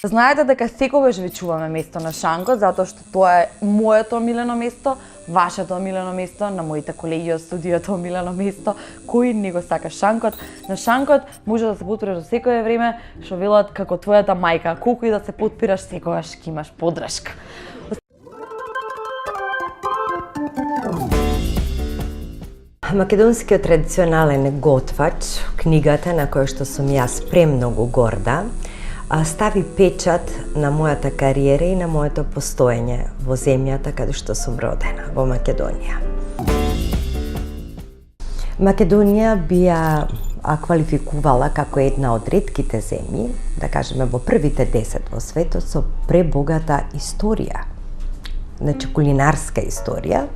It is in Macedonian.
Знаете дека секогаш ви чуваме место на Шанкот, затоа што тоа е моето омилено место, вашето омилено место, на моите колеги од студиото омилено место, кој не го сака Шанкот. На Шанкот може да се потпираш за секое време, што велат како твојата мајка, колку и да се потпираш, секогаш ќе имаш поддршка. Македонскиот традиционален готвач, книгата на која што сум јас премногу горда, стави печат на мојата кариера и на моето постоење во земјата каде што сум родена, во Македонија. Македонија би ја квалификувала како една од ретките земји, да кажеме во првите 10 во светот, со пребогата историја, значи кулинарска историја.